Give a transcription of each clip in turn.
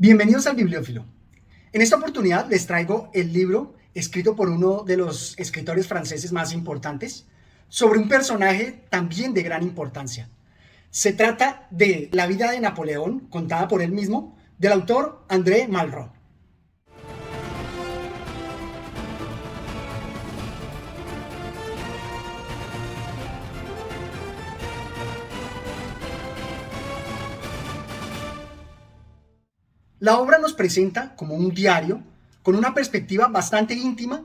Bienvenidos al Bibliófilo. En esta oportunidad les traigo el libro escrito por uno de los escritores franceses más importantes sobre un personaje también de gran importancia. Se trata de La vida de Napoleón, contada por él mismo, del autor André Malraux. La obra nos presenta como un diario con una perspectiva bastante íntima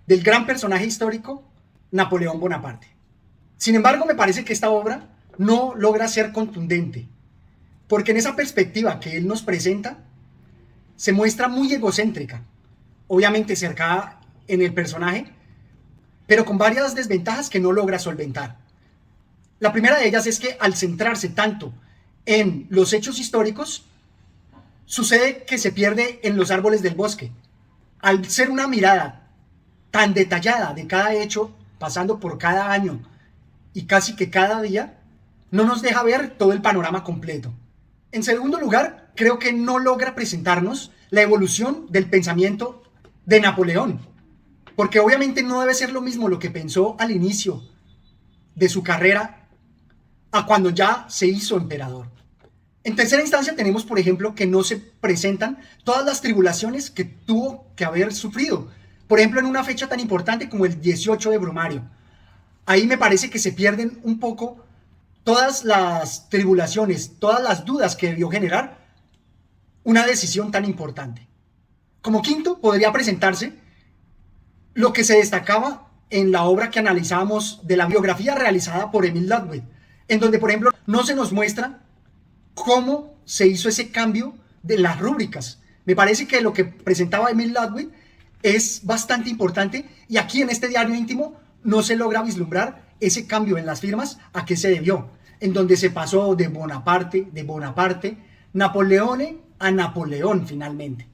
del gran personaje histórico Napoleón Bonaparte. Sin embargo, me parece que esta obra no logra ser contundente, porque en esa perspectiva que él nos presenta se muestra muy egocéntrica, obviamente cercada en el personaje, pero con varias desventajas que no logra solventar. La primera de ellas es que al centrarse tanto en los hechos históricos, sucede que se pierde en los árboles del bosque. Al ser una mirada tan detallada de cada hecho, pasando por cada año y casi que cada día, no nos deja ver todo el panorama completo. En segundo lugar, creo que no logra presentarnos la evolución del pensamiento de Napoleón, porque obviamente no debe ser lo mismo lo que pensó al inicio de su carrera a cuando ya se hizo emperador. En tercera instancia tenemos, por ejemplo, que no se presentan todas las tribulaciones que tuvo que haber sufrido. Por ejemplo, en una fecha tan importante como el 18 de Brumario. Ahí me parece que se pierden un poco todas las tribulaciones, todas las dudas que debió generar una decisión tan importante. Como quinto, podría presentarse lo que se destacaba en la obra que analizábamos de la biografía realizada por Émile Ludwig, en donde, por ejemplo, no se nos muestra cómo se hizo ese cambio de las rúbricas. Me parece que lo que presentaba Émile Ludwig es bastante importante y aquí en este diario íntimo no se logra vislumbrar ese cambio en las firmas a qué se debió, en donde se pasó de Bonaparte, Napoleone a Napoleón finalmente.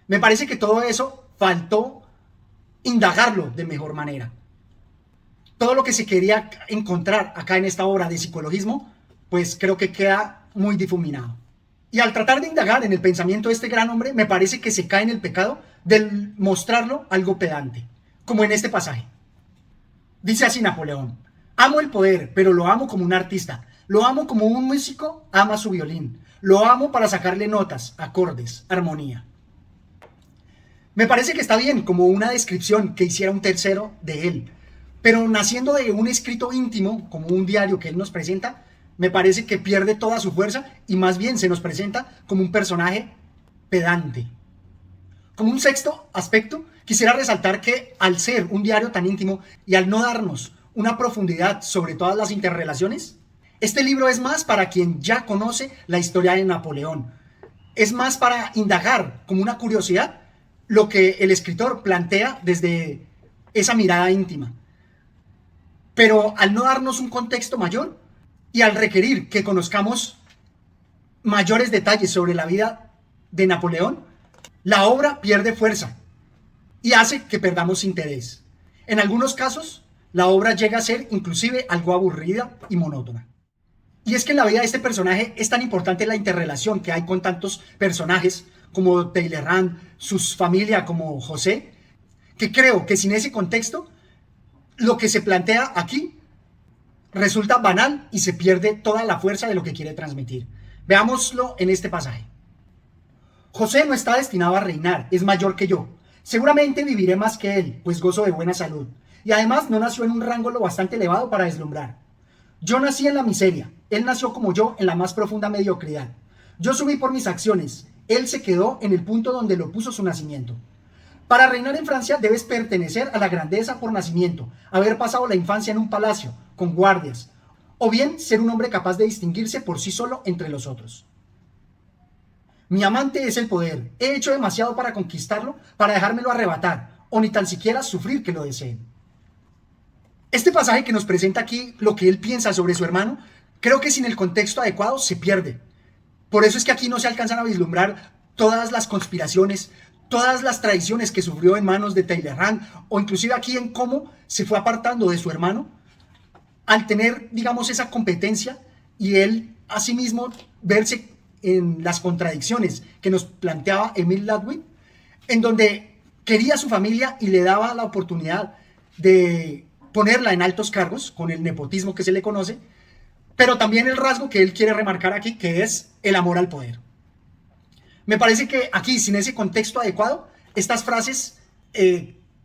Me parece que todo eso faltó indagarlo de mejor manera. Todo lo que se quería encontrar acá en esta obra de psicologismo pues creo que queda muy difuminado. Y al tratar de indagar en el pensamiento de este gran hombre, me parece que se cae en el pecado de mostrarlo algo pedante, como en este pasaje. Dice así Napoleón: amo el poder, pero lo amo como un artista, lo amo como un músico ama su violín, lo amo para sacarle notas, acordes, armonía. Me parece que está bien como una descripción que hiciera un tercero de él, pero naciendo de un escrito íntimo, como un diario que él nos presenta, me parece que pierde toda su fuerza y más bien se nos presenta como un personaje pedante. Como un sexto aspecto, quisiera resaltar que al ser un diario tan íntimo y al no darnos una profundidad sobre todas las interrelaciones, este libro es más para quien ya conoce la historia de Napoleón. Es más para indagar como una curiosidad lo que el escritor plantea desde esa mirada íntima. Pero al no darnos un contexto mayor, y al requerir que conozcamos mayores detalles sobre la vida de Napoleón, la obra pierde fuerza y hace que perdamos interés. En algunos casos, la obra llega a ser inclusive algo aburrida y monótona. Y es que en la vida de este personaje es tan importante la interrelación que hay con tantos personajes como Talleyrand, su familia como José, que creo que sin ese contexto, lo que se plantea aquí resulta banal y se pierde toda la fuerza de lo que quiere transmitir. Veámoslo en este pasaje. José no está destinado a reinar, es mayor que yo. Seguramente viviré más que él, pues gozo de buena salud. Y además no nació en un rango lo bastante elevado para deslumbrar. Yo nací en la miseria, él nació como yo en la más profunda mediocridad. Yo subí por mis acciones, él se quedó en el punto donde lo puso su nacimiento. Para reinar en Francia debes pertenecer a la grandeza por nacimiento, haber pasado la infancia en un palacio, con guardias, o bien ser un hombre capaz de distinguirse por sí solo entre los otros. Mi amante es el poder, he hecho demasiado para conquistarlo, para dejármelo arrebatar, o ni tan siquiera sufrir que lo deseen. Este pasaje que nos presenta aquí lo que él piensa sobre su hermano, creo que sin el contexto adecuado se pierde. Por eso es que aquí no se alcanzan a vislumbrar todas las conspiraciones, todas las traiciones que sufrió en manos de Talleyrand, o inclusive aquí en cómo se fue apartando de su hermano al tener, digamos, esa competencia y él asimismo verse en las contradicciones que nos planteaba Emil Ludwig, en donde quería a su familia y le daba la oportunidad de ponerla en altos cargos, con el nepotismo que se le conoce, pero también el rasgo que él quiere remarcar aquí, que es el amor al poder. Me parece que aquí, sin ese contexto adecuado, estas frases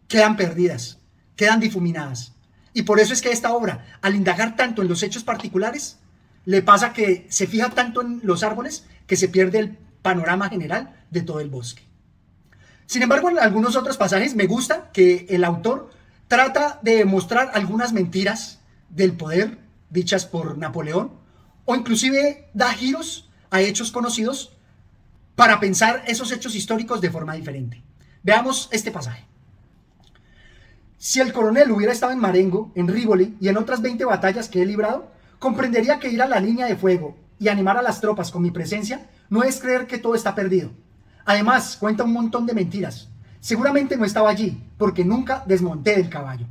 quedan perdidas, quedan difuminadas. Y por eso es que esta obra, al indagar tanto en los hechos particulares, le pasa que se fija tanto en los árboles que se pierde el panorama general de todo el bosque. Sin embargo, en algunos otros pasajes me gusta que el autor trata de mostrar algunas mentiras del poder dichas por Napoleón, o inclusive da giros a hechos conocidos para pensar esos hechos históricos de forma diferente. Veamos este pasaje. Si el coronel hubiera estado en Marengo, en Rivoli y en otras 20 batallas que he librado, comprendería que ir a la línea de fuego y animar a las tropas con mi presencia no es creer que todo está perdido. Además, cuenta un montón de mentiras. Seguramente no estaba allí, porque nunca desmonté del caballo.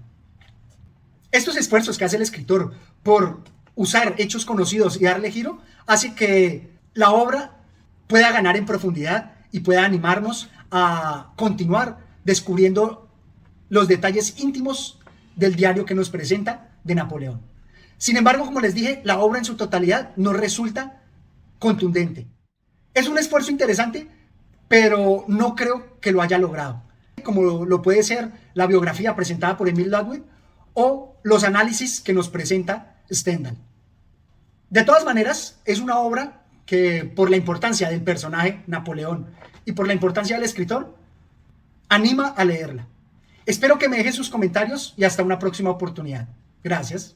Estos esfuerzos que hace el escritor por usar hechos conocidos y darle giro, hace que la obra pueda ganar en profundidad y pueda animarnos a continuar descubriendo los detalles íntimos del diario que nos presenta de Napoleón. Sin embargo, como les dije, la obra en su totalidad no resulta contundente. Es un esfuerzo interesante, pero no creo que lo haya logrado, como lo puede ser la biografía presentada por Emil Ludwig o los análisis que nos presenta Stendhal. De todas maneras, es una obra que, por la importancia del personaje Napoleón y por la importancia del escritor, anima a leerla. Espero que me dejen sus comentarios y hasta una próxima oportunidad. Gracias.